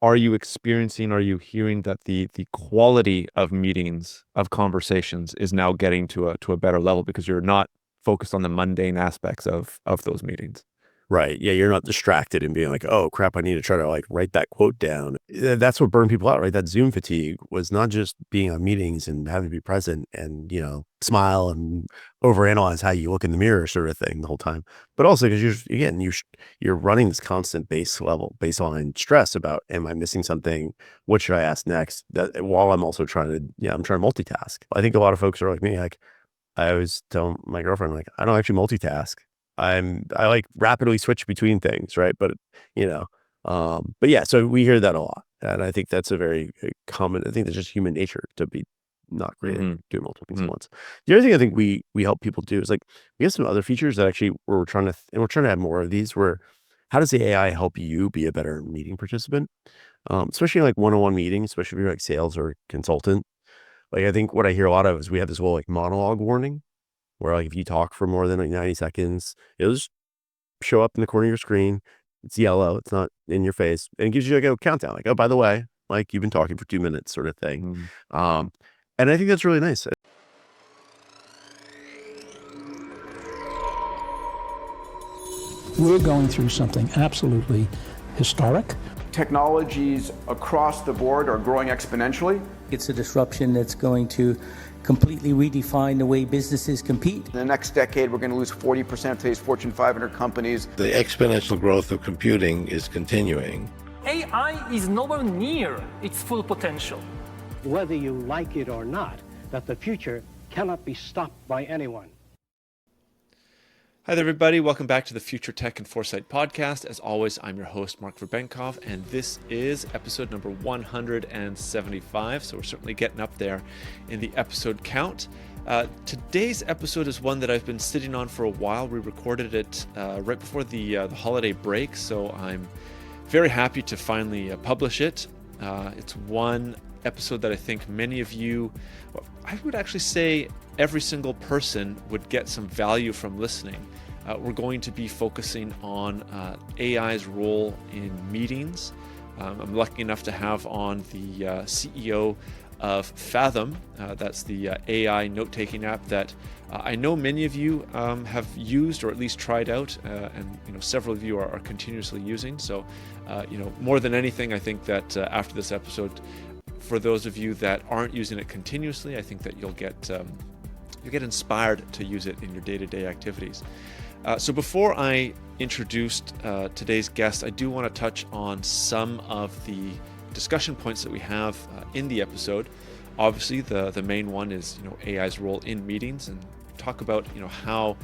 are you experiencing, are you hearing that the quality of meetings, of conversations is now getting to a better level because you're not focused on the mundane aspects of those meetings? Right. Yeah, you're not distracted and being like, "Oh, crap, I need to try to, like, write that quote down." That's what burned people out, right? That Zoom fatigue was not just being on meetings and having to be present and, smile and overanalyze how you look in the mirror sort of thing the whole time, but also 'cause you're running this constant baseline stress about, "Am I missing something? What should I ask next?" That while I'm also I'm trying to multitask. I think a lot of folks are like me, like, I always tell my girlfriend, like, "I don't actually multitask." I like rapidly switch between things, right? You know, but yeah, so we hear that a lot, and I think that's a very common. I think that's just human nature to be not great at Mhm. doing multiple things at Mhm. once. The other thing I think we help people do is like we have some other features that actually we're trying to and we're trying to add more of these. Where how does the AI help you be a better meeting participant, especially in like one-on-one meetings, especially if you're like sales or consultant. Like I think what I hear a lot of is we have this whole like monologue warning where like if you talk for more than like 90 seconds, it'll just show up in the corner of your screen. It's yellow. It's not in your face. And it gives you like a countdown, like, oh, by the way, like you've been talking for 2 minutes sort of thing. Mhm. Um, and I think that's really nice. We're going through something absolutely historic. Technologies across the board are growing exponentially. It's a disruption that's going to completely redefine the way businesses compete. In the next decade, we're going to lose 40% of today's Fortune 500 companies. The exponential growth of computing is continuing. AI is nowhere near its full potential. Whether you like it or not, that the future cannot be stopped by anyone. Hi there, everybody. Welcome back to the Future Tech and Foresight podcast. As always, I'm your host, Mark Verbenkov, and this is episode number 175. So we're certainly getting up there in the episode count. Today's episode is one that I've been sitting on for a while. We recorded it right before the holiday break, so I'm very happy to finally publish it. It's one episode that I think many of you, I would actually say every single person would get some value from listening. We're going to be focusing on AI's role in meetings. I'm lucky enough to have on the CEO of Fathom. That's the AI note-taking app that I know many of you have used or at least tried out, and several of you are continuously using. So, more than anything, I think that after this episode, for those of you that aren't using it continuously, I think that you'll get inspired to use it in your day-to-day activities. So before I introduced today's guest, I do want to touch on some of the discussion points that we have in the episode. Obviously, the main one is AI's role in meetings, and talk about how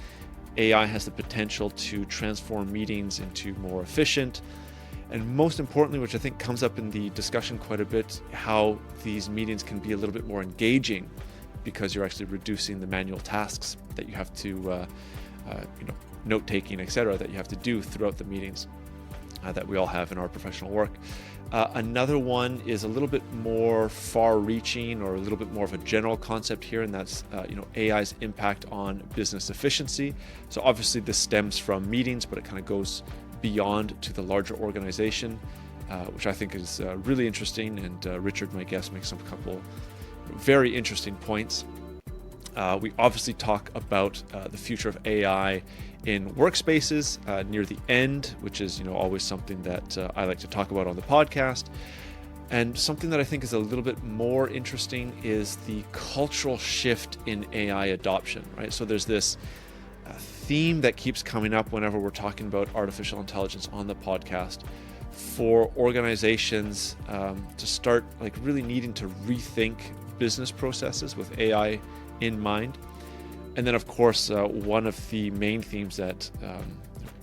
AI has the potential to transform meetings into more efficient, and most importantly, which I think comes up in the discussion quite a bit, how these meetings can be a little bit more engaging because you're actually reducing the manual tasks that you have to, note-taking, etc., that you have to do throughout the meetings that we all have in our professional work. Another one is a little bit more far-reaching or a little bit more of a general concept here, and that's AI's impact on business efficiency. So obviously this stems from meetings, but it kind of goes beyond to the larger organization, which I think is really interesting. And Richard, my guest, makes a couple very interesting points. We obviously talk about the future of AI in workspaces near the end, which is always something that I like to talk about on the podcast. And something that I think is a little bit more interesting is the cultural shift in AI adoption, right? So there's this theme that keeps coming up whenever we're talking about artificial intelligence on the podcast, for organizations to start really needing to rethink business processes with AI in mind. And then of course, one of the main themes that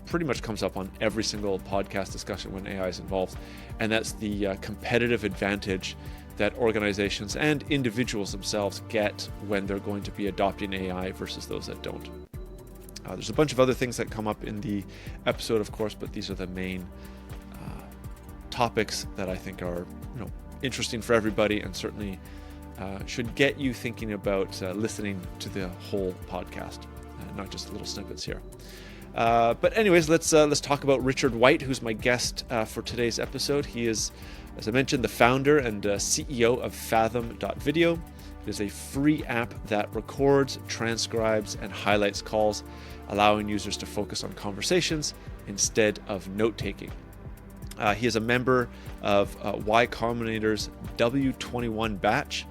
pretty much comes up on every single podcast discussion when AI is involved, and that's the competitive advantage that organizations and individuals themselves get when they're going to be adopting AI versus those that don't. There's a bunch of other things that come up in the episode, of course, but these are the main topics that I think are interesting for everybody, and certainly should get you thinking about listening to the whole podcast, not just little snippets here. But anyways, let's talk about Richard White, who's my guest for today's episode. He is, as I mentioned, the founder and CEO of Fathom.video. It is a free app that records, transcribes, and highlights calls, allowing users to focus on conversations instead of note-taking. He is a member of Y Combinator's W21 batch.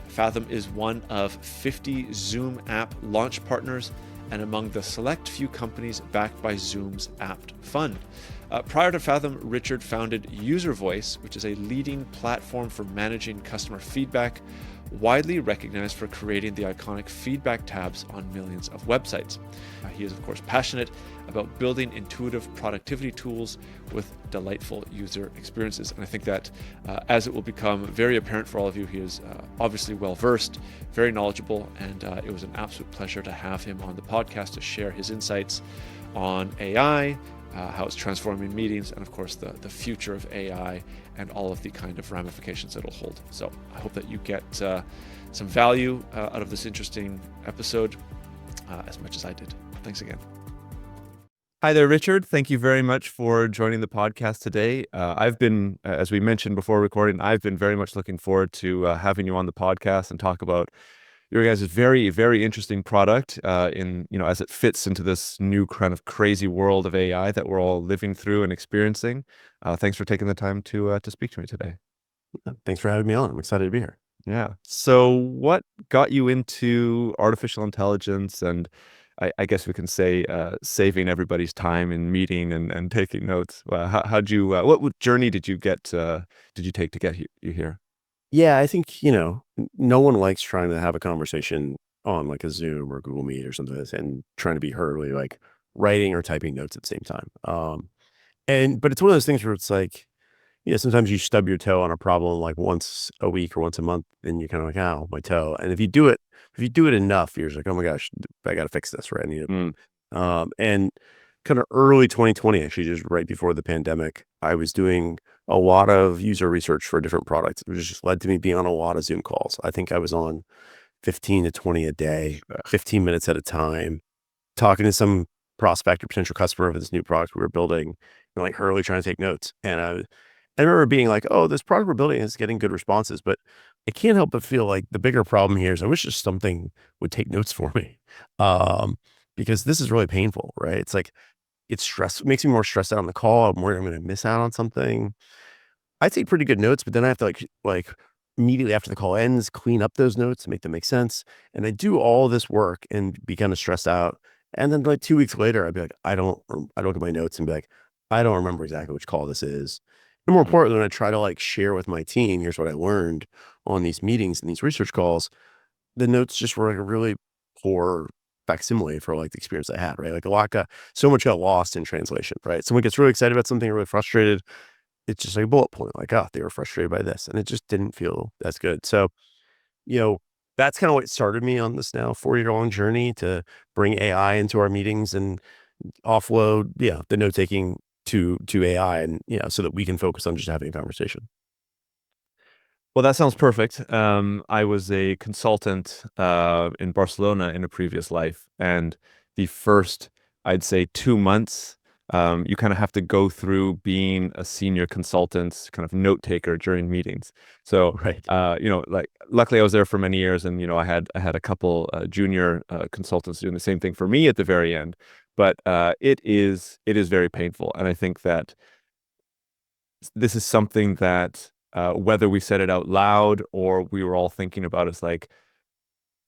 Fathom is one of 50 Zoom app launch partners and among the select few companies backed by Zoom's App Fund. Prior to Fathom, Richard founded User Voice, which is a leading platform for managing customer feedback, widely recognized for creating the iconic feedback tabs on millions of websites. He is, of course, passionate about building intuitive productivity tools with delightful user experiences. And I think that as it will become very apparent for all of you, he is obviously well-versed, very knowledgeable, and it was an absolute pleasure to have him on the podcast to share his insights on AI, how it's transforming meetings, and of course the future of AI and all of the kind of ramifications it'll hold. So I hope that you get some value out of this interesting episode as much as I did. Thanks again. Hi there, Richard. Thank you very much for joining the podcast today. I've been, as we mentioned before recording, I've been very much looking forward to having you on the podcast and talk about your guys' very, very interesting product as it fits into this new kind of crazy world of AI that we're all living through and experiencing. Thanks for taking the time to speak to me today. Thanks for having me on. I'm excited to be here. Yeah. So what got you into artificial intelligence and I guess we can say saving everybody's time in meeting and taking notes? How'd you, what journey did you take to get you here? Yeah, I think, no one likes trying to have a conversation on like a Zoom or Google Meet or something like this and trying to be heard, really like writing or typing notes at the same time. But it's one of those things where it's like, sometimes you stub your toe on a problem like once a week or once a month, and you're kind of like, ow, my toe. And if you do it enough, you're just like, oh my gosh, I got to fix this, right? I need to. And kind of early 2020, actually, just right before the pandemic, I was doing a lot of user research for different products. It just led to me being on a lot of Zoom calls. I think I was on 15 to 20 a day, 15 minutes at a time, talking to some prospect or potential customer of this new product we were building, and like hurriedly trying to take notes. And I remember being like, oh, this product we're building is getting good responses, but I can't help but feel like the bigger problem here is I wish just something would take notes for me. Because this is really painful, right? It's like, it makes me more stressed out on the call. I'm worried I'm going to miss out on something. I take pretty good notes, but then I have to like immediately after the call ends, clean up those notes and make them make sense. And I do all this work and be kind of stressed out. And then like 2 weeks later, I'd be like, I don't get my notes and be like, I don't remember exactly which call this is. And more importantly, when I try to like share with my team, here's what I learned on these meetings and these research calls, the notes just were like a really poor facsimile for like the experience I had, right? Like so much got lost in translation, right? Someone gets really excited about something, really frustrated. It's just like a bullet point, like, oh, they were frustrated by this. And it just didn't feel as good. So, that's kind of what started me on this now 4-year-long journey to bring AI into our meetings and offload, the note-taking to AI and, so that we can focus on just having a conversation. Well, that sounds perfect. I was a consultant in Barcelona in a previous life, and the first, I'd say, 2 months, you kind of have to go through being a senior consultant, kind of note taker during meetings. So, Right. like luckily I was there for many years, and I had a couple junior consultants doing the same thing for me at the very end. But it is very painful, and I think that this is something that whether we said it out loud or we were all thinking about, is like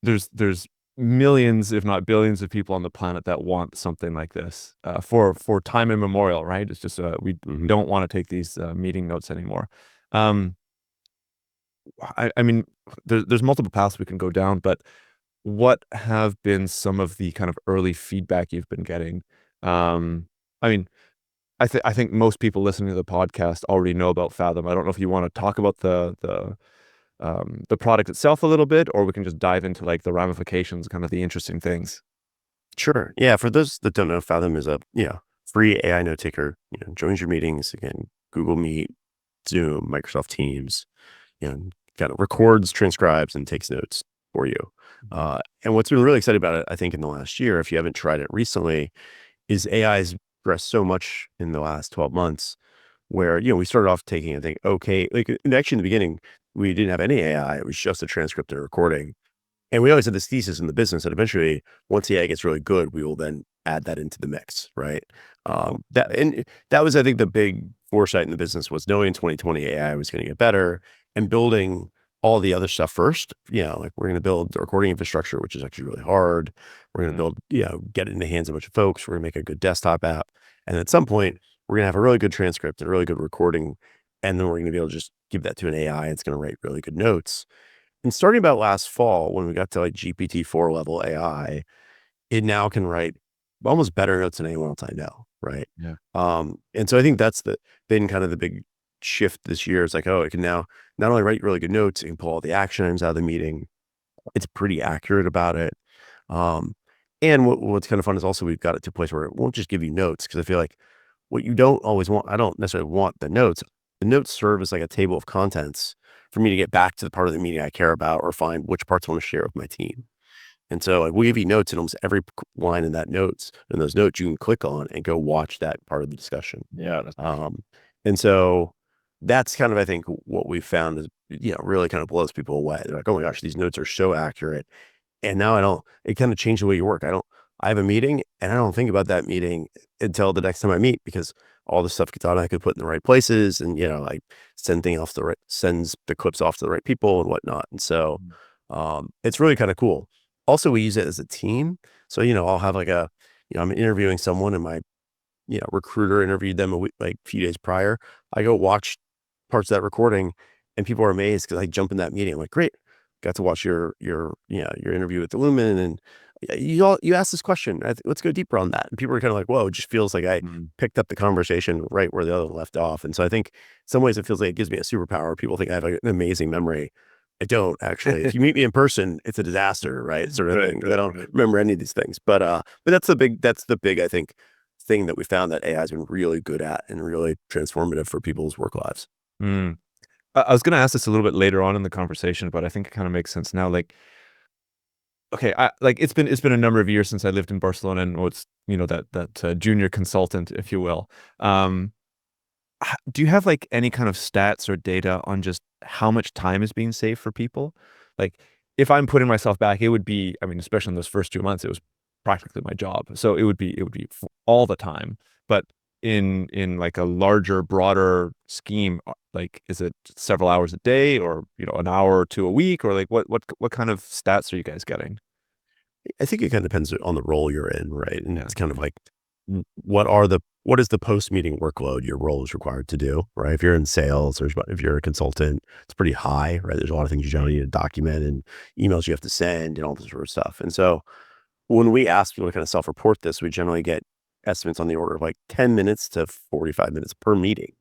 there's millions, if not billions, of people on the planet that want something like this for time immemorial, right? It's just we don't want to take these meeting notes anymore. I mean, there's multiple paths we can go down, but what have been some of the kind of early feedback you've been getting? I mean, I think most people listening to the podcast already know about Fathom. I don't know if you want to talk about the product itself a little bit, or we can just dive into like the ramifications, kind of the interesting things. Sure. Yeah. For those that don't know, Fathom is a free AI note taker. Joins your meetings again, Google Meet, Zoom, Microsoft Teams. Kind of records, transcribes, and takes notes for you. And what's been really exciting about it, I think, in the last year, if you haven't tried it recently, is AI has progressed so much in the last 12 months where, we started off taking, I think, okay, like actually in the beginning, we didn't have any AI. It was just a transcript and a recording. And we always had this thesis in the business that eventually, once the AI gets really good, we will then add that into the mix, right? That was, I think, the big foresight in the business was knowing in 2020 AI was going to get better and building all the other stuff first. Like we're going to build the recording infrastructure, which is actually really hard. We're going to build, get it in the hands of a bunch of folks. We're going to make a good desktop app, and at some point, we're going to have a really good transcript and a really good recording, and then we're going to be able to just give that to an AI. It's going to write really good notes. And starting about last fall, when we got to like GPT-4 level AI, it now can write almost better notes than anyone else I know, right? Yeah. And so I think that's been kind of the big shift this year. It's like, oh, it can now not only write really good notes, it can pull all the action items out of the meeting. It's pretty accurate about it. And what's kind of fun is also we've got it to a place where it won't just give you notes, because I feel like what you don't always want, I don't necessarily want the notes. The notes serve as like a table of contents for me to get back to the part of the meeting I care about or find which parts I want to share with my team. And so like we give you notes, and almost every line in those notes you can click on and go watch that part of the discussion. Yeah. And so that's kind of, I think, what we found is, really kind of blows people away. They're like, oh my gosh, these notes are so accurate. And now it kind of changed the way you work. I have a meeting and I don't think about that meeting until the next time I meet, because all the stuff gets automatically put in the right places, and, I sends the clips off to the right people and whatnot. And so, it's really kind of cool. Also, we use it as a team. So, I'll have like I'm interviewing someone, and my, recruiter interviewed them a few days prior. I go watch parts of that recording, and people are amazed because I jump in that meeting. I'm like, great, got to watch your interview with the Lumen, and you asked this question. Let's go deeper on that. And people are kind of like, whoa, it just feels like I picked up the conversation right where the other one left off. And so I think in some ways it feels like it gives me a superpower. People think I have an amazing memory. I don't actually. If you meet me in person, it's a disaster, right? Sort of thing. I don't remember any of these things. But that's the big, I think, thing that we found that AI has been really good at and really transformative for people's work lives. I was going to ask this a little bit later on in the conversation, but I think it kind of makes sense now. Like, okay, it's been a number of years since I lived in Barcelona and was, that junior consultant, if you will. Do you have like any kind of stats or data on just how much time is being saved for people? Like, if I'm putting myself back, it would be, I mean, especially in those first 2 months, it was practically my job. So it would be all the time. But in like a larger, broader scheme, like, is it several hours a day, or, an hour or two a week, or like what kind of stats are you guys getting? I think it kind of depends on the role you're in, right? And it's kind of like, what is the post-meeting workload your role is required to do, right? If you're in sales, or if you're a consultant, it's pretty high, right? There's a lot of things you generally need to document, and emails you have to send, and all this sort of stuff. And so when we ask people to kind of self-report this, we generally get estimates on the order of like 10 minutes to 45 minutes per meeting.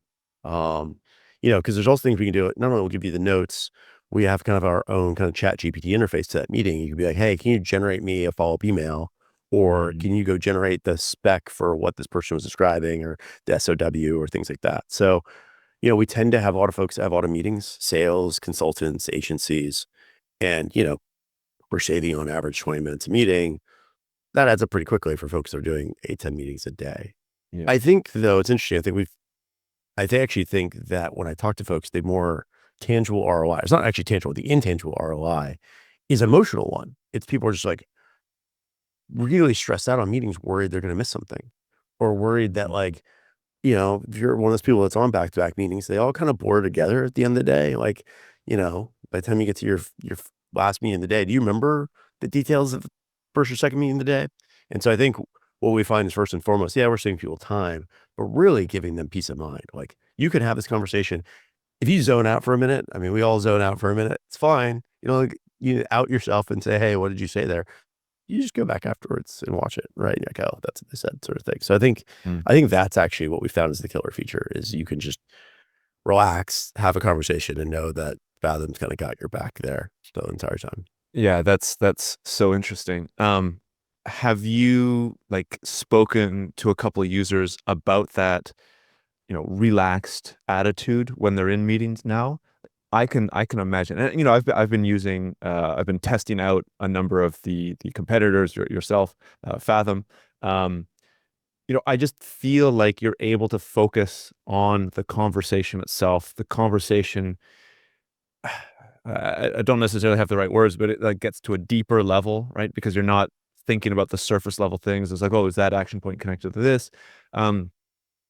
Because there's also things we can do. Not only will give you the notes, we have kind of our own kind of chat GPT interface to that meeting. You can be like, hey, can you generate me a follow-up email? Or can you go generate the spec for what this person was describing, or the SOW, or things like that. So, we tend to have a lot of folks have a lot of meetings, sales, consultants, agencies, and, we're saving on average 20 minutes a meeting. That adds up pretty quickly for folks that are doing 8-10 meetings a day. Yeah. I think, though, it's interesting. I actually think that when I talk to folks, the more tangible ROI, it's not actually tangible, the intangible ROI is emotional one. It's people are just like really stressed out on meetings, worried they're going to miss something, or worried that, like, if you're one of those people that's on back-to-back meetings, they all kind of blur together at the end of the day. Like, by the time you get to your last meeting of the day, do you remember the details of the first or second meeting of the day? And so I think what we find is, first and foremost, we're saving people time, but really giving them peace of mind. Like, you can have this conversation. If you zone out for a minute, I mean, we all zone out for a minute. It's fine. Like, you out yourself and say, hey, what did you say there? You just go back afterwards and watch it, right? You're like, oh, that's what they said, sort of thing. So I think that's actually what we found is the killer feature, is you can just relax, have a conversation, and know that Fathom's kind of got your back there the entire time. Yeah, that's so interesting. Have you like spoken to a couple of users about that, relaxed attitude when they're in meetings now? I can imagine, and I've been using, I've been testing out a number of the competitors, yourself, Fathom, I just feel like you're able to focus on the conversation itself. The conversation, I don't necessarily have the right words, but it like gets to a deeper level, right? Because you're not thinking about the surface level things. It's like, oh, is that action point connected to this? Um,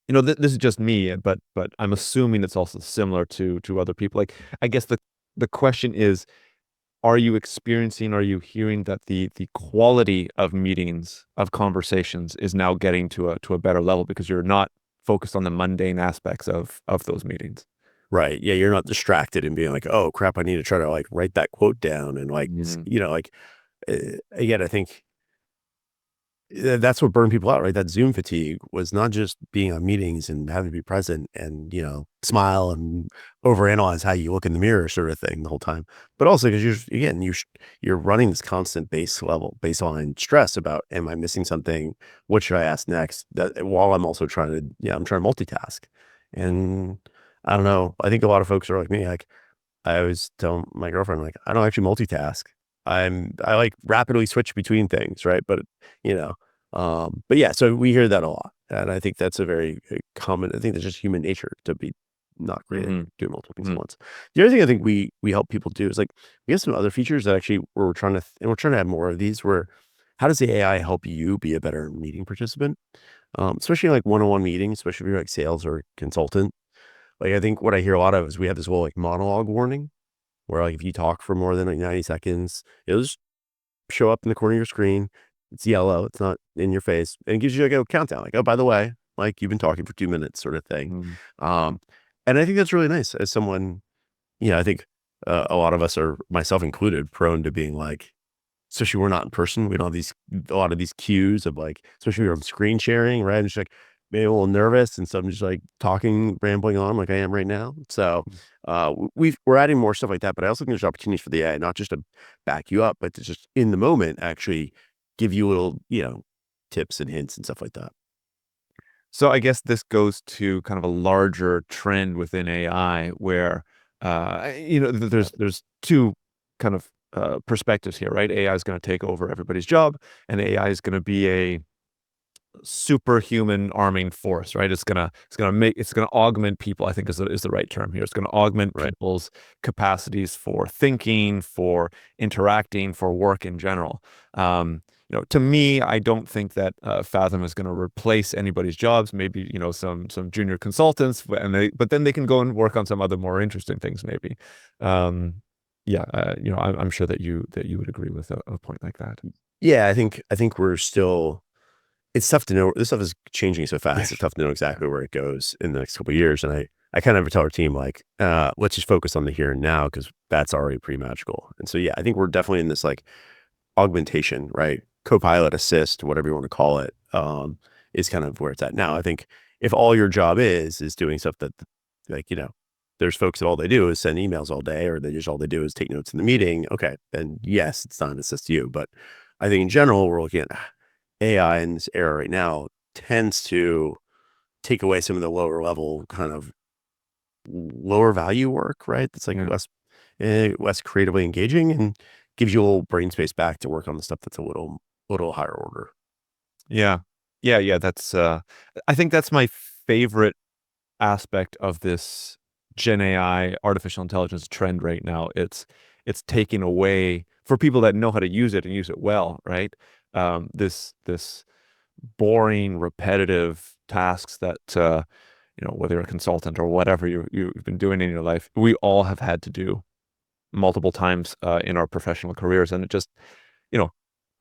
this is just me, but I'm assuming it's also similar to other people. Like, I guess the question is, are you hearing that the quality of meetings, of conversations is now getting to a better level because you're not focused on the mundane aspects of those meetings? Right. Yeah, you're not distracted and being like, "Oh, crap, I need to try to, like, write that quote down," and, like, Mhm. like, again, I think that's what burned people out, right? That Zoom fatigue was not just being on meetings and having to be present and, smile and overanalyze how you look in the mirror sort of thing the whole time, but also because you're running this constant baseline stress about, am I missing something? What should I ask next? That while I'm also I'm trying to multitask. And I don't know. I think a lot of folks are like me. Like, I always tell my girlfriend, like, I don't actually multitask. I like rapidly switch between things, right? You know, but yeah, so we hear that a lot. And I think that's a very common, I think that's just human nature to be not great at Mhm. doing multiple things at Mhm. once. The other thing I think we help people do is, like, we have some other features that actually we're trying to, and we're trying to add more of these where, how does the AI help you be a better meeting participant? Especially like one-on-one meetings, especially if you're like sales or consultant. Like, I think what I hear a lot of is we have this whole like monologue warning where, like, if you talk for more than like 90 seconds, it'll just show up in the corner of your screen. It's yellow. It's not in your face. And it gives you like a countdown, like, oh, by the way, like, you've been talking for 2 minutes sort of thing. Mhm. Um, and I think that's really nice as someone, I think a lot of us are, myself included, prone to being like, especially we're not in person. We don't have a lot of these cues of, like, especially when I'm screen sharing, right? I'm just like maybe a little nervous. And so I'm just like talking, rambling on like I am right now. So we're adding more stuff like that. But I also think there's opportunities for the AI, not just to back you up, but to just in the moment actually give you little, tips and hints and stuff like that. So I guess this goes to kind of a larger trend within AI where, there's two kind of perspectives here, right? AI is going to take over everybody's job, and AI is going to be a superhuman arming force, right? It's gonna augment people, I think is the right term here. It's gonna augment Right. people's capacities for thinking, for interacting, for work in general. To me, I don't think that Fathom is gonna replace anybody's jobs. Maybe, some junior consultants, but then they can go and work on some other more interesting things, maybe. Um, yeah, I'm sure that you would agree with a point like that. Yeah, I think we're still, it's tough to know. This stuff is changing so Yeah. fast. It's tough to know Yeah. exactly where it goes in the next couple of years. And I kind of tell our team, like, let's just focus on the here and now because that's already pretty magical. And so, yeah, I think we're definitely in this like augmentation, right? Copilot assist, whatever you want to call it, is kind of where it's at now. I think if all your job is doing stuff that, like, there's folks that all they do is send emails all day, or all they do is take notes in the meeting. Okay, then yes, it's not an assist to you. But I think in general, we're looking at AI in this era right now tends to take away some of the lower level kind of lower value work, right? That's like Yeah. less creatively engaging and gives you a little brain space back to work on the stuff that's a little higher order. Yeah. Yeah, yeah, I think that's my favorite aspect of this Gen AI artificial intelligence trend right now. It's taking away for people that know how to use it and use it well, right? This boring, repetitive tasks that whether you're a consultant or whatever you've been doing in your life, we all have had to do multiple times in our professional careers. And it just, you know,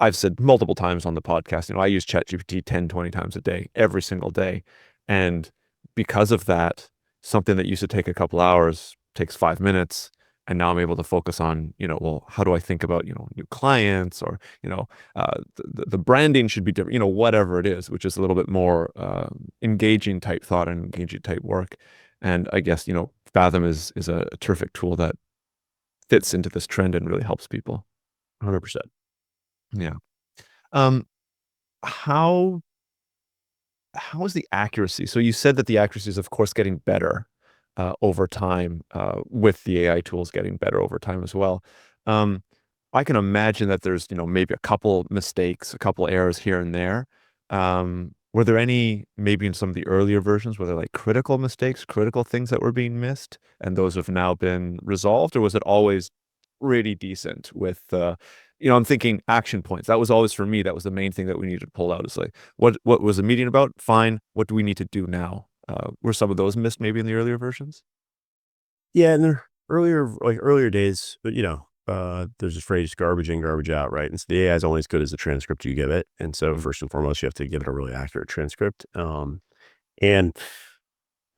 I've said multiple times on the podcast, I use ChatGPT 10, 20 times a day, every single day. And because of that, something that used to take a couple hours takes 5 minutes. And now I'm able to focus on, well, how do I think about, new clients or, the branding should be different, whatever it is, which is a little bit more engaging type thought and engaging type work. And I guess, Fathom is a terrific tool that fits into this trend and really helps people. 100%. Yeah. Um, how how is the accuracy? So you said that the accuracy is, of course, getting better over time with the AI tools getting better over time as well. Um, I can imagine that there's, maybe a couple mistakes, a couple errors here and there. were there any, maybe in some of the earlier versions, were there like critical mistakes, critical things that were being missed, and those have now been resolved, or was it always pretty decent with, I'm thinking action points. That was always for me. That was the main thing that we needed to pull out. Is like, what was the meeting about? Fine. What do we need to do now? Were some of those missed maybe in the earlier versions? Yeah, in the earlier days, but there's this phrase garbage in, garbage out, right? And so the AI is only as good as the transcript you give it. And so first and foremost, you have to give it a really accurate transcript. And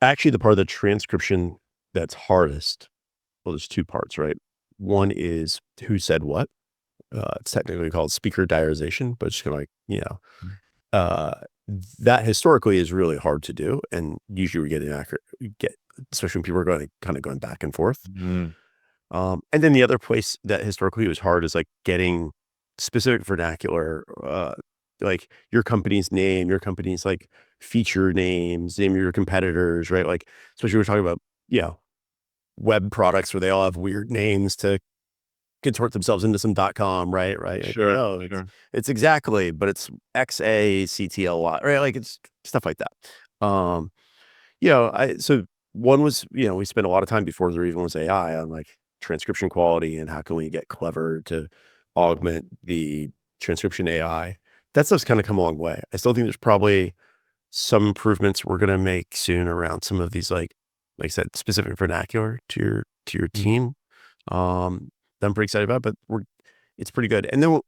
actually the part of the transcription that's hardest, well, there's two parts, right? One is who said what. It's technically called speaker diarization, but it's kind of uh, that historically is really hard to do. And usually we get inaccurate, especially when people are going back and forth. Mm. And then the other place that historically was hard is like getting specific vernacular, like your company's name, your company's like feature names, name of your competitors, right? Like, especially we're talking about, web products where they all have weird names to contort themselves into some .com, right? Right. Like, Sure, oh, sure. it's exactly, but it's XACTLY, right? Like it's stuff like that. So one was, we spent a lot of time before there even was AI on like transcription quality and how can we get clever to augment the transcription AI. That stuff's kind of come a long way. I still think there's probably some improvements we're going to make soon around some of these, like I said, specific vernacular to your team. That I'm pretty excited about, but it's pretty good. And then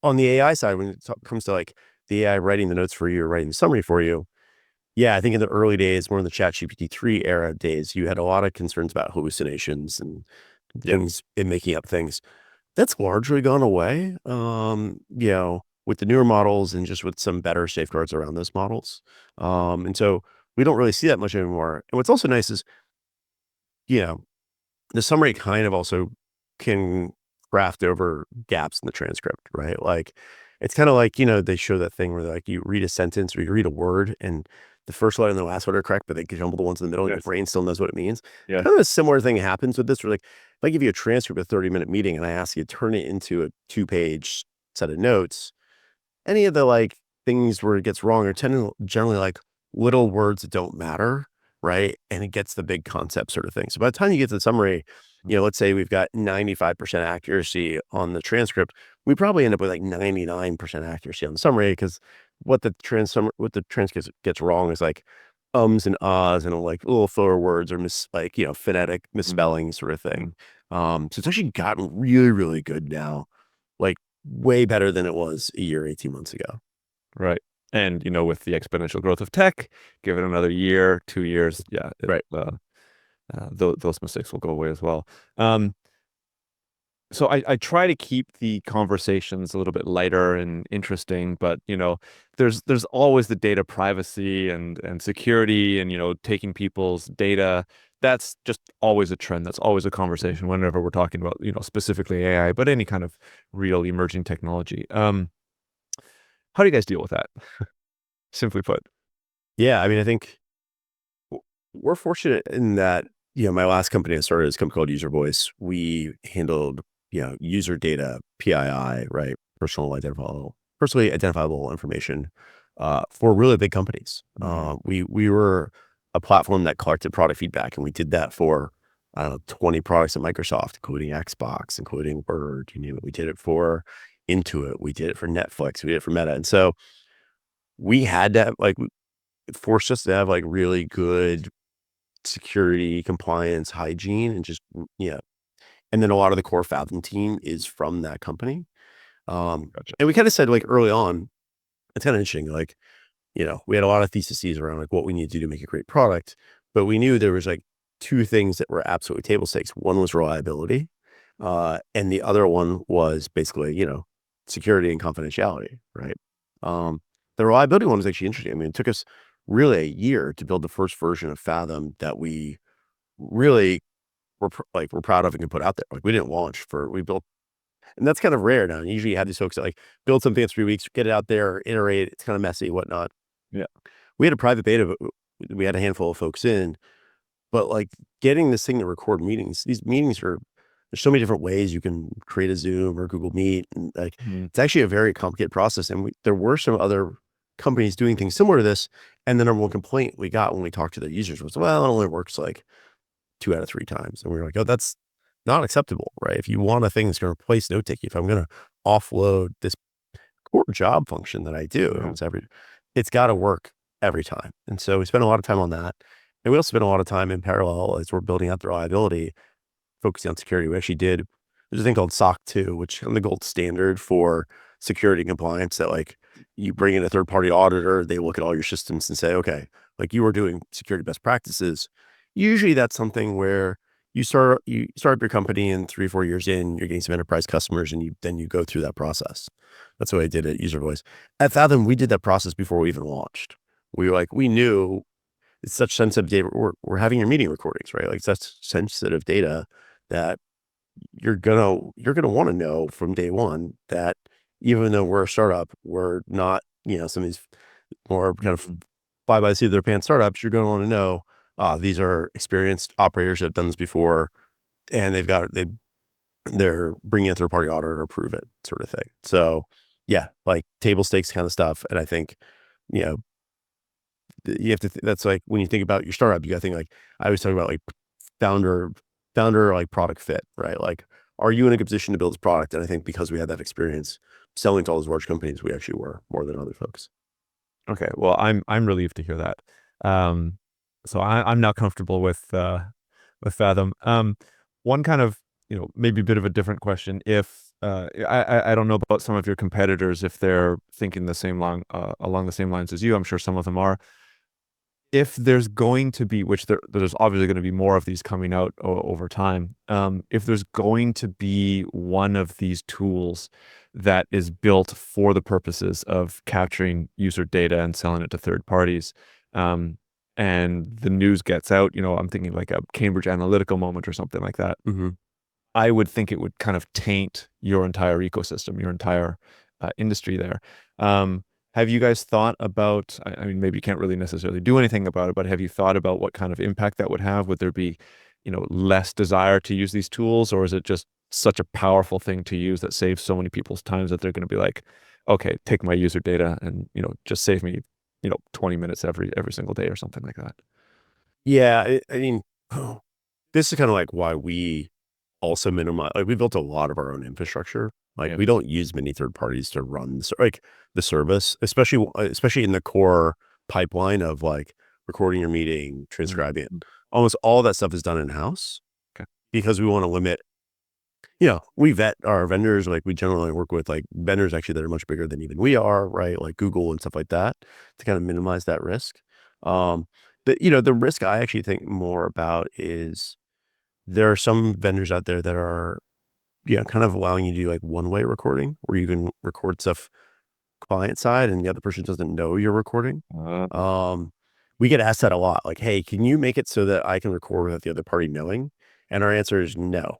on the AI side, when it comes to like the AI writing the notes for you or writing the summary for you, I think in the early days, more in the ChatGPT 3 era days, you had a lot of concerns about hallucinations and things and making up things. That's largely gone away, with the newer models and just with some better safeguards around those models. And so we don't really see that much anymore. And what's also nice is, the summary kind of also can craft over gaps in the transcript, right? Like it's kind of like, they show that thing where like you read a sentence or you read a word and the first letter and the last letter are correct, but they jumble the ones in the middle and your brain still knows what it means. Yeah. Kind of a similar thing happens with this where like if I give you a transcript of a 30-minute meeting and I ask you to turn it into a 2-page set of notes, any of the like things where it gets wrong are generally like little words that don't matter, right? And it gets the big concept sort of thing. So by the time you get to the summary, let's say we've got 95% accuracy on the transcript, we probably end up with like 99% accuracy on the summary because what the transcript gets wrong is like ums and ahs and like little filler words or phonetic misspelling sort of thing. So it's actually gotten really, really good now, like way better than it was a year, 18 months ago. Right. And, with the exponential growth of tech, give it another year, 2 years. Yeah. Right. Those mistakes will go away as well. So I try to keep the conversations a little bit lighter and interesting, but there's always the data privacy and security and taking people's data. That's just always a trend. That's always a conversation whenever we're talking about specifically AI, but any kind of real emerging technology. How do you guys deal with that? Simply put. Yeah, I mean, I think we're fortunate in that my last company I started is a company called User Voice. We handled user data, PII, right? Personally identifiable information for really big companies. We were a platform that collected product feedback, and we did that for 20 products at Microsoft, including Xbox, including Word, you name it. We did it for Intuit, we did it for Netflix, we did it for Meta, and so we had to it forced us to have like really good security, compliance, hygiene, and just and then a lot of the core Fathom team is from that company. Gotcha. And we kind of said like early on, it's kind of interesting. Like, we had a lot of theses around like what we need to do to make a great product, but we knew there was like two things that were absolutely table stakes. One was reliability, and the other one was basically, security and confidentiality, right? The reliability one was actually interesting. I mean, it took us really a year to build the first version of Fathom that we really we're proud of and can put out there. Like we didn't we built, and that's kind of rare now. Usually you have these folks that like build something in 3 weeks, get it out there, iterate. It's kind of messy, whatnot. Yeah. We had a private beta, but we had a handful of folks in, but like getting this thing to record meetings, these meetings there's so many different ways you can create a Zoom or Google Meet. And like, it's actually a very complicated process. And there were some other companies doing things similar to this. And the number one complaint we got when we talked to the users was, well, it only works like 2 out of 3 times. And we were like, oh, that's not acceptable, right? If you want a thing that's going to replace note taking, if I'm going to offload this core job function that I do, it's got to work every time. And so we spent a lot of time on that. And we also spent a lot of time in parallel as we're building out the reliability, focusing on security. We actually there's a thing called SOC 2, which is the gold standard for security and compliance, that like you bring in a third party auditor, they look at all your systems and say, okay, like you are doing security best practices. Usually that's something where you start up your company and 3 or 4 years in, you're getting some enterprise customers, and then you go through that process. That's what I did at User Voice. At Fathom, we did that process before we even launched. We knew it's such sensitive data. We're having your meeting recordings, right? Like such sensitive data that you're gonna want to know from day one that even though we're a startup, we're not, some of these more kind of fly by the seat of their pants startups. You're gonna want to know, these are experienced operators that have done this before, and they're bringing a third party auditor to approve it, sort of thing. So yeah, like table stakes kind of stuff. And I think, you have to, that's like when you think about your startup, you got to think like, I always talk about like founder, like product fit, right? Like, are you in a good position to build this product? And I think because we had that experience selling to all those large companies, we actually were more than other folks. Okay. Well, I'm relieved to hear that. So I'm now comfortable with Fathom. One kind of, maybe a bit of a different question. If I don't know about some of your competitors, if they're thinking along the same lines as you. I'm sure some of them are. If there's going to be, which there's obviously going to be more of these coming out over time. If there's going to be one of these tools that is built for the purposes of capturing user data and selling it to third parties, and the news gets out, I'm thinking like a Cambridge Analytica moment or something like that. Mm-hmm. I would think it would kind of taint your entire ecosystem, your entire industry there. Have you guys thought about, I mean, maybe you can't really necessarily do anything about it, but have you thought about what kind of impact that would have? Would there be, less desire to use these tools, or is it just such a powerful thing to use that saves so many people's times that they're going to be like, okay, take my user data and, just save me, 20 minutes every single day or something like that? Yeah. I mean, this is kind of like why we also minimize, like we built a lot of our own infrastructure. Like we don't use many third parties to run the service, especially in the core pipeline of like recording your meeting, transcribing it. Almost all that stuff is done in house. Okay. Because we want to limit, we vet our vendors. Like we generally work with like vendors actually that are much bigger than even we are, right? Like Google and stuff like that, to kind of minimize that risk. The risk I actually think more about is there are some vendors out there that are, kind of allowing you to do like one-way recording, where you can record stuff client side and the other person doesn't know you're recording. We get asked that a lot, like, hey, can you make it so that I can record without the other party knowing? And our answer is no.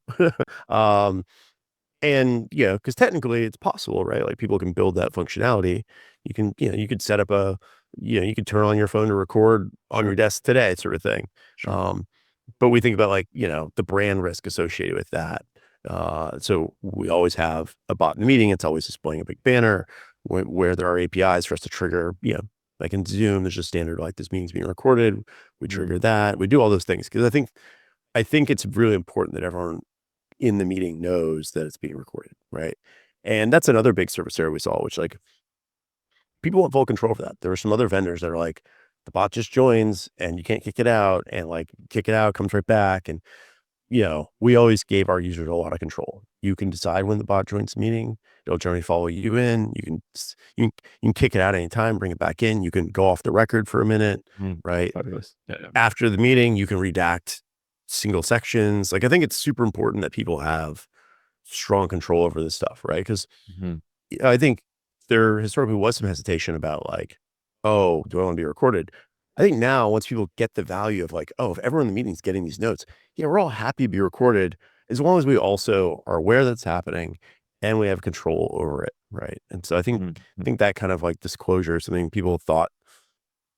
And because technically it's possible, right? Like people can build that functionality. You can, you could set up you could turn on your phone to record on your desk today, sort of thing. Sure. But we think about like, the brand risk associated with that. So we always have a bot in the meeting. It's always displaying a big banner where there are APIs for us to trigger, like in Zoom, there's a standard like this meeting's being recorded. We trigger that. We do all those things because I think it's really important that everyone in the meeting knows that it's being recorded, right? And that's another big service area we saw, which like people want full control of that. There were some other vendors that are like, the bot just joins and you can't kick it out, and like kick it out, comes right back. And we always gave our users a lot of control. You can decide when the bot joins the meeting. It'll generally follow you in. You can kick it out anytime, bring it back in. You can go off the record for a minute, right? Fabulous. Yeah. After the meeting, you can redact single sections. Like I think it's super important that people have strong control over this stuff, right? Because I think there historically was some hesitation about like, oh, do I want to be recorded? I think now once people get the value of like, oh, if everyone in the meeting is getting these notes, we're all happy to be recorded as long as we also are aware that's happening and we have control over it, right? And so I think that kind of like disclosure is something people thought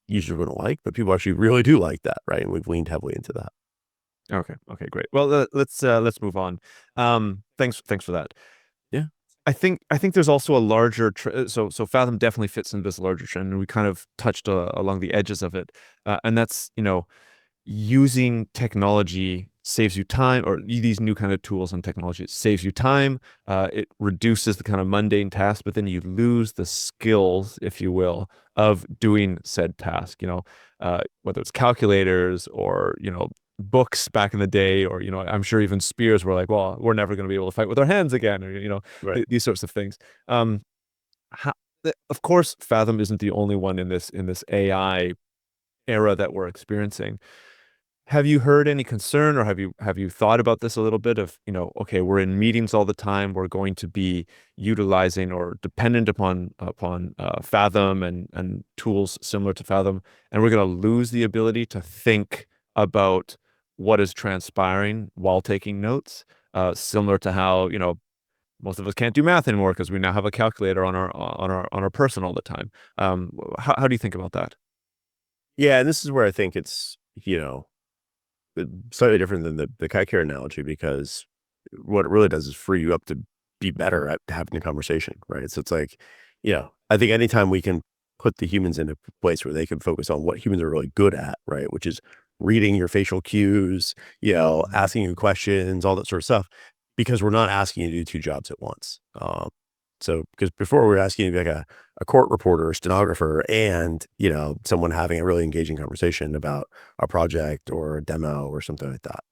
users wouldn't like, but people actually really do like that, right? And we've leaned heavily into that. Okay, great. Well, let's move on. Thanks for that. Yeah. I think there's also a larger so Fathom definitely fits into this larger trend, and we kind of touched along the edges of it, and that's using technology saves you time, or these new kind of tools and technology, it saves you time. It reduces the kind of mundane tasks, but then you lose the skills, if you will, of doing said task. Whether it's calculators or books back in the day, or I'm sure even spears were like, well, we're never going to be able to fight with our hands again, or Right. these sorts of things. Um, how, of course, Fathom isn't the only one in this AI era that we're experiencing. Have you heard any concern, or have you thought about this a little bit of, okay, we're in meetings all the time, we're going to be utilizing or dependent upon Fathom and tools similar to Fathom, and we're going to lose the ability to think about what is transpiring while taking notes, similar to how, most of us can't do math anymore because we now have a calculator on our person all the time. How do you think about that? Yeah, and this is where I think it's slightly different than the kite care analogy, because what it really does is free you up to be better at having a conversation, right? So it's like, I think anytime we can put the humans in a place where they can focus on what humans are really good at, right? Which is reading your facial cues, asking you questions, all that sort of stuff, because we're not asking you to do two jobs at once. So, because before we were asking you to be like a court reporter, stenographer, and, someone having a really engaging conversation about a project or a demo or something like that.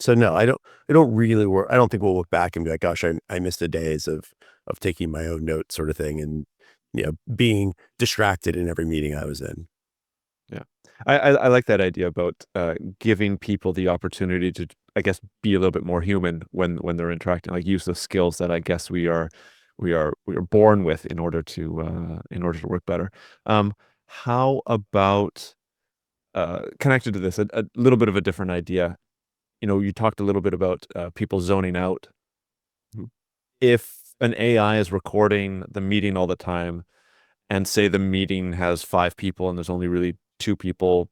So no, I don't really work. I don't think we'll look back and be like, gosh, I missed the days of taking my own notes sort of thing, and, being distracted in every meeting I was in. Yeah. I like that idea about giving people the opportunity to, I guess, be a little bit more human when they're interacting, like use the skills that I guess we are born with in order to work better. How about connected to this, a little bit of a different idea. You talked a little bit about people zoning out. Mhm. If an AI is recording the meeting all the time, and say the meeting has five people and there's only really two people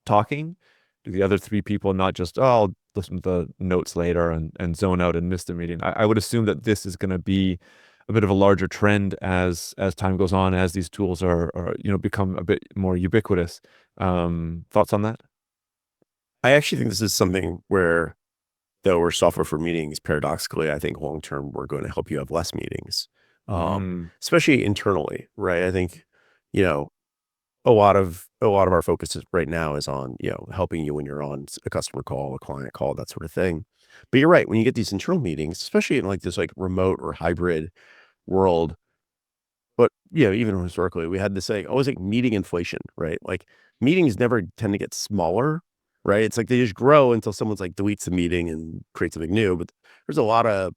talking, do the other three people not just, oh, I'll listen to the notes later and zone out and miss the meeting? I would assume that this is going to be a bit of a larger trend as time goes on, as these tools are become a bit more ubiquitous. Thoughts on that? I actually think this is something where, though we're software for meetings, paradoxically, I think long term we're going to help you have less meetings, Mm, especially internally, right? I think, you know, a lot of our focus right now is on, helping you when you're on a customer call, a client call, that sort of thing. But you're right, when you get these internal meetings, especially in like this like remote or hybrid world, but even historically, we had this saying, always like meeting inflation, right? Like meetings never tend to get smaller, right? It's like they just grow until someone's like deletes the meeting and creates something new. But there's a lot of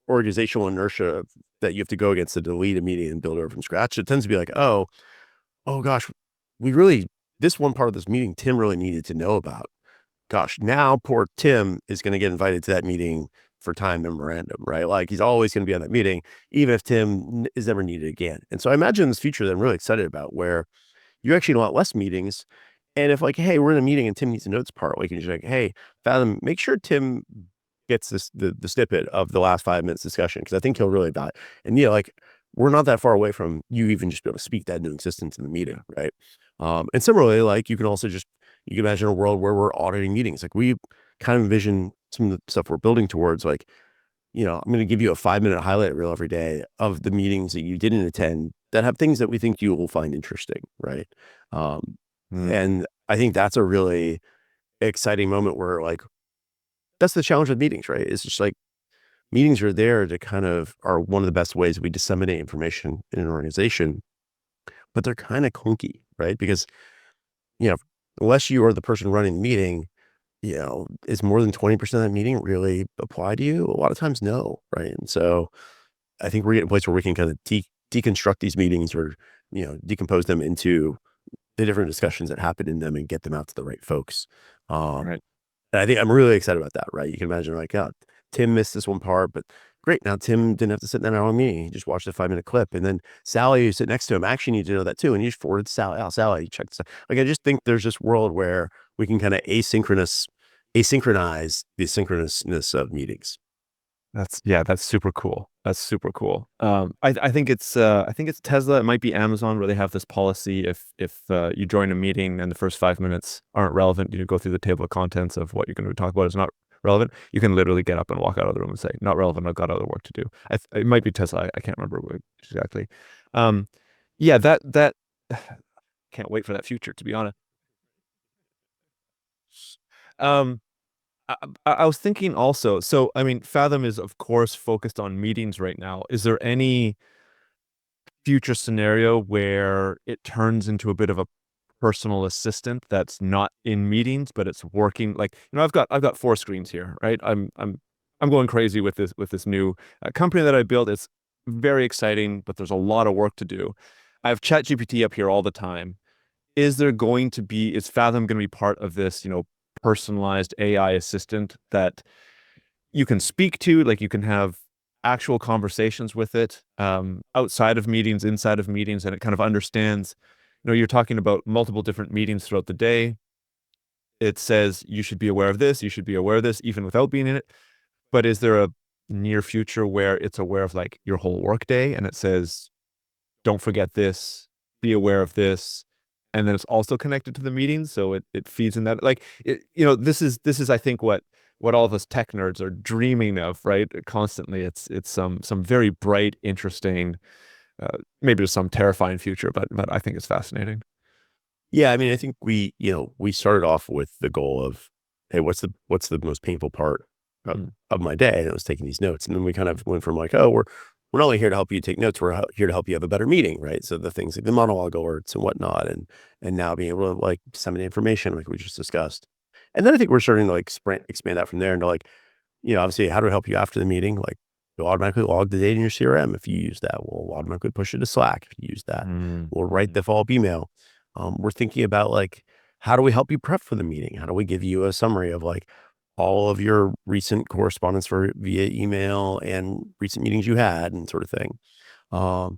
organizational inertia that you have to go against to delete a meeting and build over from scratch. It tends to be like, oh gosh, we really, this one part of this meeting, Tim really needed to know about. Gosh, now poor Tim is going to get invited to that meeting for time memorandum, right? Like he's always going to be on that meeting, even if Tim is never needed again. And so I imagine this future that I'm really excited about, where you actually want less meetings. And if like, hey, we're in a meeting and Tim needs a notes part, we can just like, hey, Fathom, make sure Tim gets the snippet of the last 5 minutes discussion, because I think he'll really die. And like we're not that far away from you even just be able to speak that into existence in the meeting, right? And similarly, like you can also just you can imagine a world where we're auditing meetings. Like we kind of envision some of the stuff we're building towards, like, I'm going to give you a 5-minute highlight reel every day of the meetings that you didn't attend that have things that we think you will find interesting, right? Um, mm, and I think that's a really exciting moment where like that's the challenge with meetings, right? It's just like meetings are there to kind of are one of the best ways we disseminate information in an organization, but they're kind of clunky, right? Because, you know, unless you are the person running the meeting, is more than 20% of that meeting really apply to you? A lot of times, no, right? And so I think we're getting a place where we can kind of deconstruct these meetings, or, decompose them into the different discussions that happen in them and get them out to the right folks. Um, right. and I think I'm really excited about that, right? You can imagine like, oh, Tim missed this one part, but great. Now Tim didn't have to sit in that hour meeting. He just watched a 5-minute clip. And then Sally, who sit next to him, actually need to know that too. And you just forwarded to Sally. Oh, Sally, you check this out. Like, I just think there's this world where we can kind of asynchronize the synchronousness of meetings. That's super cool. That's super cool. I think it's Tesla. It might be Amazon where they have this policy if you join a meeting and the first 5 minutes aren't relevant, you go through the table of contents of what you're going to talk about is not relevant. You can literally get up and walk out of the room and say, "Not relevant. I've got other work to do." It might be Tesla. I can't remember exactly. Um, yeah, that can't wait for that future, to be honest. Um, I was thinking also, so I mean, Fathom is of course focused on meetings right now. Is there any future scenario where it turns into a bit of a personal assistant that's not in meetings, but it's working like, I've got four screens here, right? I'm going crazy with this new company that I built. It's very exciting, but there's a lot of work to do. I have ChatGPT up here all the time. Is Fathom going to be part of this, personalized AI assistant that you can speak to, like you can have actual conversations with it, outside of meetings, inside of meetings, and it kind of understands, you're talking about multiple different meetings throughout the day. It says you should be aware of this, you should be aware of this, even without being in it. But is there a near future where it's aware of like your whole workday and it says, don't forget this, be aware of this, and then it's also connected to the meetings, so it feeds in that. Like this is I think what all of us tech nerds are dreaming of, right? Constantly, it's some very bright, interesting, maybe there's some terrifying future, but I think it's fascinating. Yeah, I mean, I think we started off with the goal of, hey, what's the most painful part of my day? And it was taking these notes. And then we kind of went from like, oh, we're not only here to help you take notes, we're here to help you have a better meeting, right? So the things like the monologue alerts and whatnot, and now being able to like disseminate information like we just discussed. And then I think we're starting to like expand that from there into like, obviously, how do we help you after the meeting? Like, you'll automatically log the data in your CRM if you use that. We'll automatically push it to Slack if you use that. We'll write the follow-up email. We're thinking about like, how do we help you prep for the meeting? How do we give you a summary of like all of your recent correspondence via email and recent meetings you had and sort of thing. So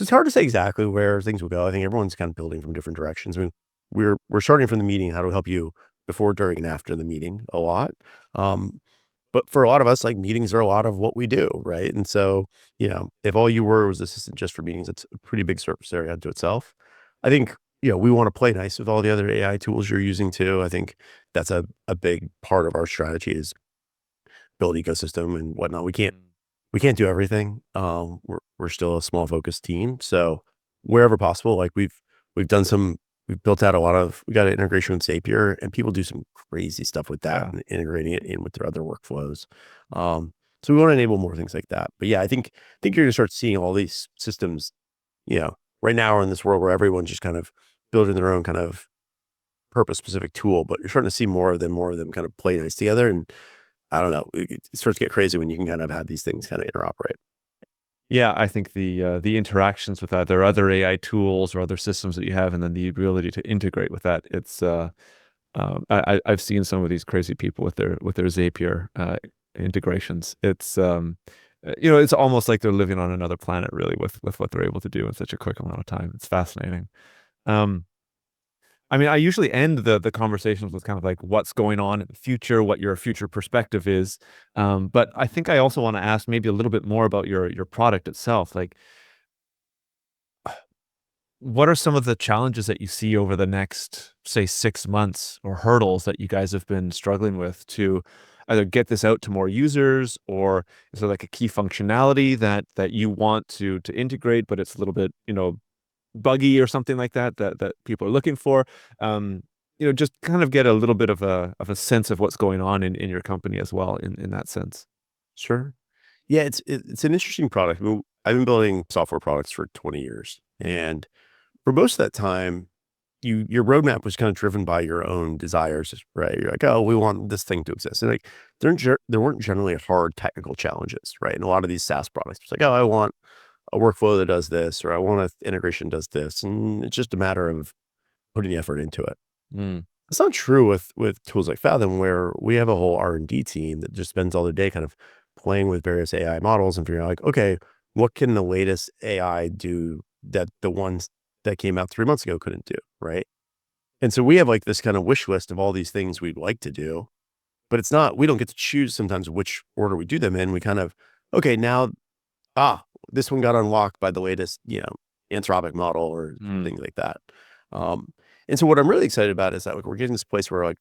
it's hard to say exactly where things will go. I think everyone's kind of building from different directions. I mean, we're starting from the meeting. How do we help you before, during, and after the meeting a lot? But for a lot of us, like meetings are a lot of what we do, right? And so, if all you were was assistant just for meetings, it's a pretty big surface area unto itself. I think, we want to play nice with all the other AI tools you're using too. I think that's a big part of our strategy is build ecosystem and whatnot. We can't do everything. We're still a small focused team. So wherever possible, like we've built out we got an integration with Zapier, and people do some crazy stuff with that and integrating it in with their other workflows. So we want to enable more things like that. But yeah, I think you're going to start seeing all these systems, right now we're in this world where everyone's just kind of building their own kind of purpose specific tool, but you're starting to see more of them kind of play nice together. And I don't know, it starts to get crazy when you can kind of have these things kind of interoperate. Yeah, I think the interactions with either other AI tools or other systems that you have, and then the ability to integrate with that, I've seen some of these crazy people with their Zapier integrations. It's almost like they're living on another planet, really, with what they're able to do in such a quick amount of time. It's fascinating. I mean, I usually end the conversations with kind of like what's going on in the future, what your future perspective is. But I think I also want to ask maybe a little bit more about your product itself. Like, what are some of the challenges that you see over the next, say, 6 months, or hurdles that you guys have been struggling with to either get this out to more users, or is there like a key functionality that you want to integrate, but it's a little bit, buggy or something like that people are looking for? Just kind of get a little bit of a sense of what's going on in your company as well in that sense. Sure. Yeah, it's an interesting product. I mean, I've been building software products for 20 years, and for most of that time, your roadmap was kind of driven by your own desires, right? You're like, oh, we want this thing to exist, and like there weren't generally hard technical challenges, right? And a lot of these SaaS products, it's like, oh, I want a workflow that does this, or I want an integration does this, and it's just a matter of putting the effort into it. Mm. It's not true with tools like Fathom, where we have a whole R&D team that just spends all their day kind of playing with various AI models and figuring out like, okay, what can the latest AI do that the ones that came out 3 months ago couldn't do, right? And so we have like this kind of wish list of all these things we'd like to do, but it's not, we don't get to choose sometimes which order we do them in. We kind of, okay, now, this one got unlocked by the latest, Anthropic model or things like that. And so what I'm really excited about is that like we're getting to this place where like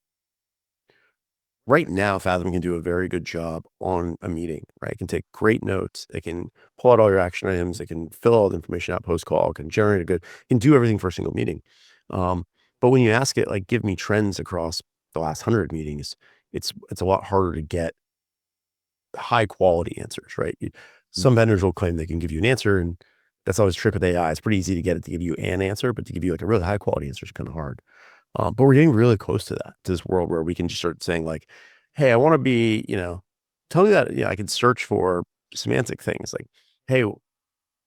right now Fathom can do a very good job on a meeting, right? It can take great notes. It can pull out all your action items. It can fill all the information out post call. It can generate it can do everything for a single meeting. But when you ask it, like, give me trends across the last 100 meetings, it's a lot harder to get high quality answers, right? Some vendors will claim they can give you an answer, and that's always a trick with AI. It's pretty easy to get it to give you an answer, but to give you like a really high quality answer is kind of hard. But we're getting really close to that, to this world where we can just start saying like, hey, I want to be, tell me that, I can search for semantic things like, hey,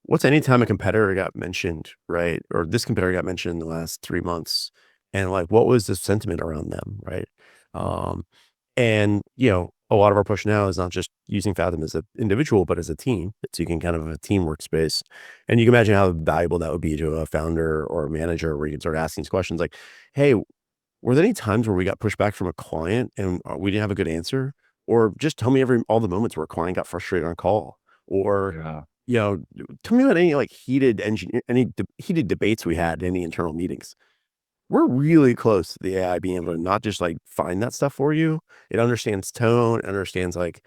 what's any time a competitor got mentioned, right? Or this competitor got mentioned in the last 3 months, and like, what was the sentiment around them, right? And a lot of our push now is not just using Fathom as an individual, but as a team. So you can kind of have a team workspace, and you can imagine how valuable that would be to a founder or a manager, where you can start asking these questions like, hey, were there any times where we got pushback from a client and we didn't have a good answer? Or just tell me all the moments where a client got frustrated on a call, or Yeah. tell me about any like heated debates we had in any internal meetings. We're really close to the AI being able to not just like find that stuff for you. It understands tone, understands like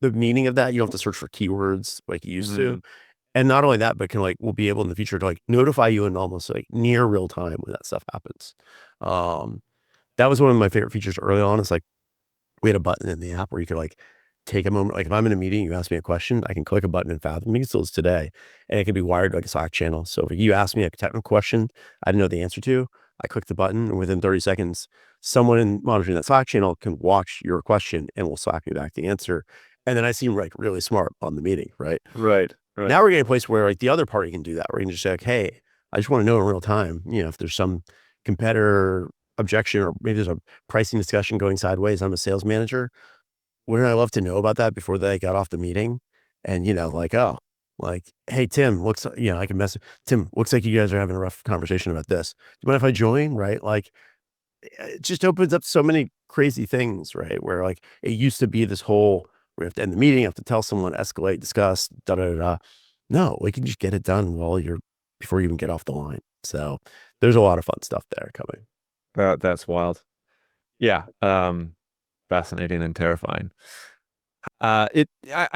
the meaning of that. You don't have to search for keywords like you used to. And not only that, but will be able in the future to like notify you in almost like near real time when that stuff happens. That was one of my favorite features early on. It's like we had a button in the app where you could like take a moment. Like if I'm in a meeting, you ask me a question, I can click a button in Fathom. You can still is today, and it can be wired to like a Slack channel. So if you ask me a technical question I didn't know the answer to, I click the button, and within 30 seconds, someone monitoring that Slack channel can watch your question and will Slack me back the answer. And then I seem like really smart on the meeting, right? Right. Now we're getting a place where like the other party can do that. Where you can just say like, hey, I just want to know in real time, if there's some competitor objection, or maybe there's a pricing discussion going sideways. I'm a sales manager. Wouldn't I love to know about that before they got off the meeting? And, like, oh, like, hey, Tim, I can message Tim, looks like you guys are having a rough conversation about this. Do you mind if I join? Right. Like, it just opens up so many crazy things, right? Where like it used to be this whole, we have to end the meeting, have to tell someone, escalate, discuss, da da da. Da. No, we can just get it done before you even get off the line. So there's a lot of fun stuff there coming. That's wild. Yeah. Fascinating and terrifying. I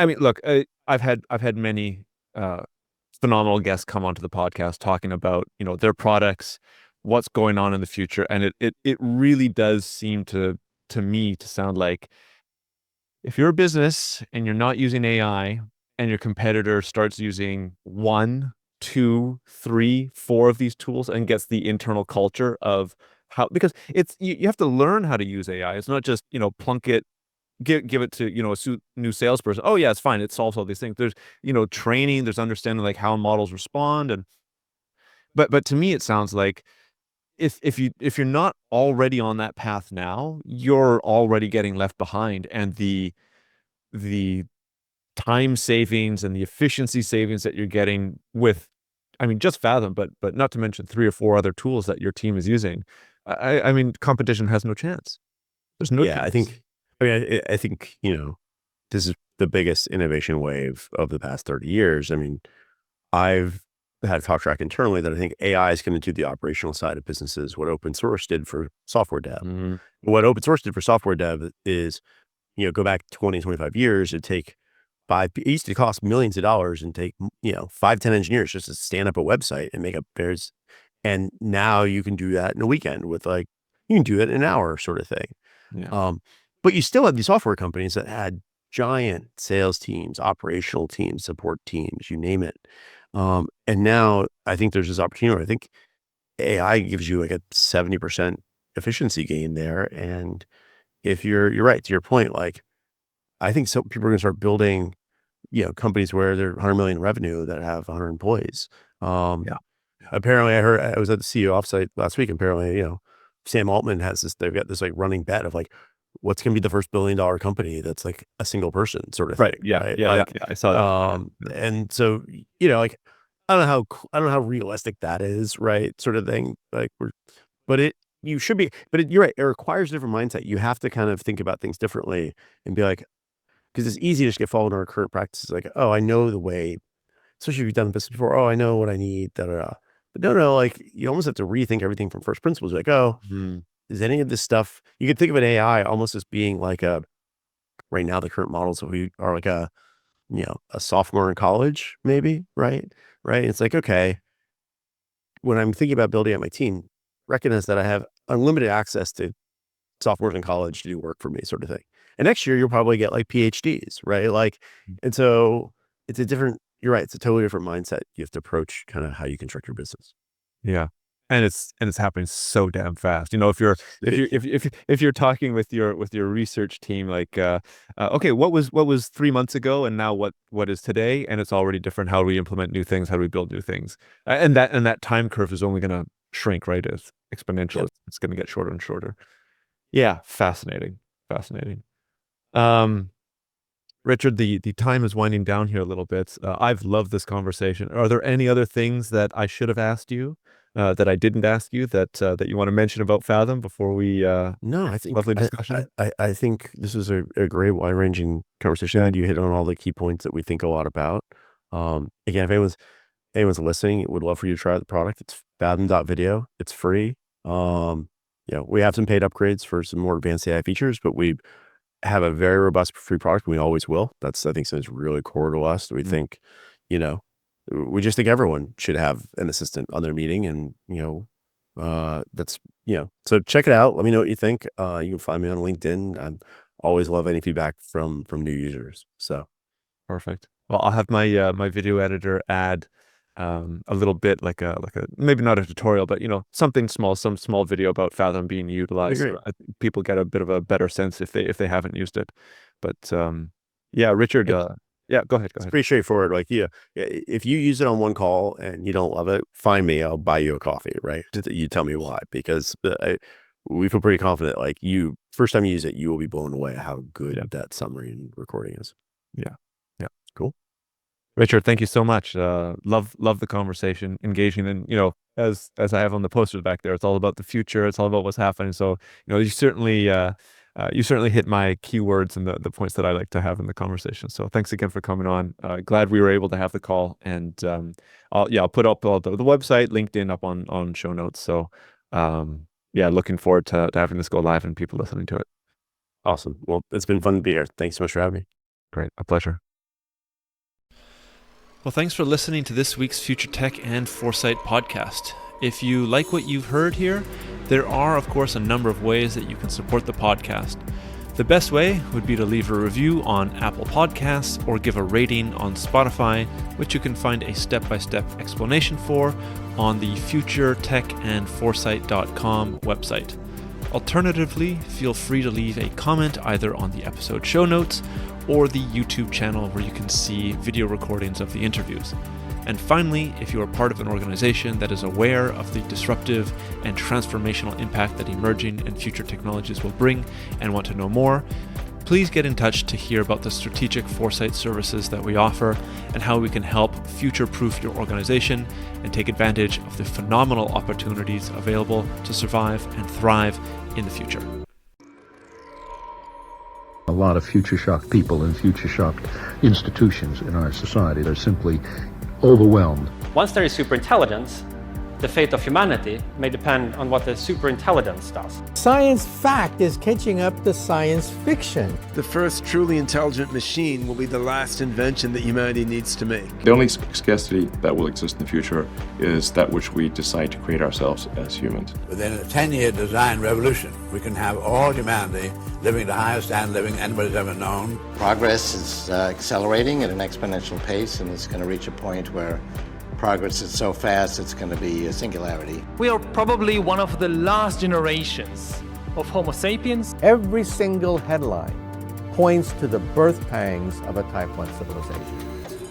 mean, look, I've had many phenomenal guests come onto the podcast talking about, their products, what's going on in the future. And it really does seem to me to sound like if you're a business and you're not using AI and your competitor starts using 1, 2, 3, 4 of these tools and gets the internal culture of how, because you have to learn how to use AI. It's not just, plunk it, give it to, a new salesperson. Oh yeah, it's fine. It solves all these things. There's, training, there's understanding like how models respond. But to me, it sounds like if you're not already on that path now, you're already getting left behind. And the time savings and the efficiency savings that you're getting with, I mean, just Fathom, but not to mention 3 or 4 other tools that your team is using. I mean, competition has no chance. There's no chance. I think, this is the biggest innovation wave of the past 30 years. I mean, I've had a talk track internally that I think AI is going to do the operational side of businesses, what open source did for software dev. What open source did for software dev is, go back 20, 25 years, it used to cost millions of dollars and take, 5, 10 engineers just to stand up a website and make up theirs. And now you can do that in a weekend you can do it in an hour sort of thing. Yeah. But you still have these software companies that had giant sales teams, operational teams, support teams, you name it. And now I think there's this opportunity. I think AI gives you like a 70% efficiency gain there. And if you're right to your point, like I think some people are going to start building, companies where they're 100 million revenue that have 100 employees. Yeah. Apparently I was at the CEO offsite last week. Apparently, Sam Altman they've got this like running bet of like, what's going to be the first $1 billion company that's like a single person sort of thing. Yeah. Right? Yeah. Like, Yeah. I saw that. And so, like, I don't know how realistic that is, right? Sort of thing. Like but you should be, but you're right. It requires a different mindset. You have to kind of think about things differently and be like, because it's easy to just get followed in our current practices. Like, oh, I know the way, especially if you've done this before. Oh, I know what I need. Da, da, da. But no, like you almost have to rethink everything from first principles. Like, oh, is any of this stuff, you could think of an AI almost as being like right now, the current models that we are like a sophomore in college, maybe, right? Right. It's like, okay, when I'm thinking about building out my team, recognize that I have unlimited access to sophomores in college to do work for me, sort of thing. And next year, you'll probably get like PhDs, right? Like, and so you're right. It's a totally different mindset. You have to approach kind of how you construct your business. Yeah. And it's happening so damn fast. If you're talking with your research team, like, okay, what was 3 months ago, and now what is today, and it's already different. How do we implement new things? How do we build new things? And that time curve is only going to shrink, right? It's exponential. Yep. It's going to get shorter and shorter. Yeah, fascinating. Richard, the time is winding down here a little bit. I've loved this conversation. Are there any other things that I should have asked you that I didn't ask you that you want to mention about Fathom before we No, I think lovely discussion? I think this is a great wide-ranging conversation. And you hit on all the key points that we think a lot about. Again, if anyone's listening, would love for you to try the product. It's fathom.video. It's free. We have some paid upgrades for some more advanced AI features, but we have a very robust free product. We always will. That's, I think, something that's really core to us. We think, we just think everyone should have an assistant on their meeting, and so check it out. Let me know what you think. You can find me on LinkedIn. I always love any feedback from new users. So Perfect. Well, I'll have my my video editor add a little bit like a maybe not a tutorial, but something small, some small video about Fathom being utilized. Great. I think people get a bit of a better sense if they haven't used it. But yeah, Richard, yeah, go ahead. It's pretty straightforward. Like, if you use it on one call and you don't love it, find me. I'll buy you a coffee, right? You tell me why, because we feel pretty confident. Like, first time you use it, you will be blown away how good that summary and recording is. Yeah. Cool. Richard, thank you so much. Love the conversation, engaging, and as I have on the posters back there, it's all about the future. It's all about what's happening. So you certainly hit my keywords and the points that I like to have in the conversation. So thanks again for coming on. Glad we were able to have the call, and I'll put up all the website, LinkedIn up on show notes. So looking forward to having this go live and people listening to it. Awesome. Well, it's been fun to be here. Thanks so much for having me. Great, a pleasure. Well, thanks for listening to this week's Future Tech and Foresight podcast. If you like what you've heard here, there are, of course, a number of ways that you can support the podcast. The best way would be to leave a review on Apple Podcasts or give a rating on Spotify, which you can find a step-by-step explanation for on the futuretechandforesight.com website. Alternatively, feel free to leave a comment either on the episode show notes or the YouTube channel where you can see video recordings of the interviews. And finally, if you are part of an organization that is aware of the disruptive and transformational impact that emerging and future technologies will bring and want to know more, please get in touch to hear about the strategic foresight services that we offer and how we can help future-proof your organization and take advantage of the phenomenal opportunities available to survive and thrive in the future. A lot of future-shocked people and future-shocked institutions in our society are simply overwhelmed. Once there is superintelligence, the fate of humanity may depend on what the superintelligence does. Science fact is catching up to science fiction. The first truly intelligent machine will be the last invention that humanity needs to make. The only scarcity that will exist in the future is that which we decide to create ourselves as humans. Within a 10-year design revolution, we can have all humanity living the highest standard living anybody's ever known. Progress is accelerating at an exponential pace, and it's going to reach a point where progress is so fast it's going to be a singularity. We are probably one of the last generations of Homo sapiens. Every single headline points to the birth pangs of a Type 1 civilization.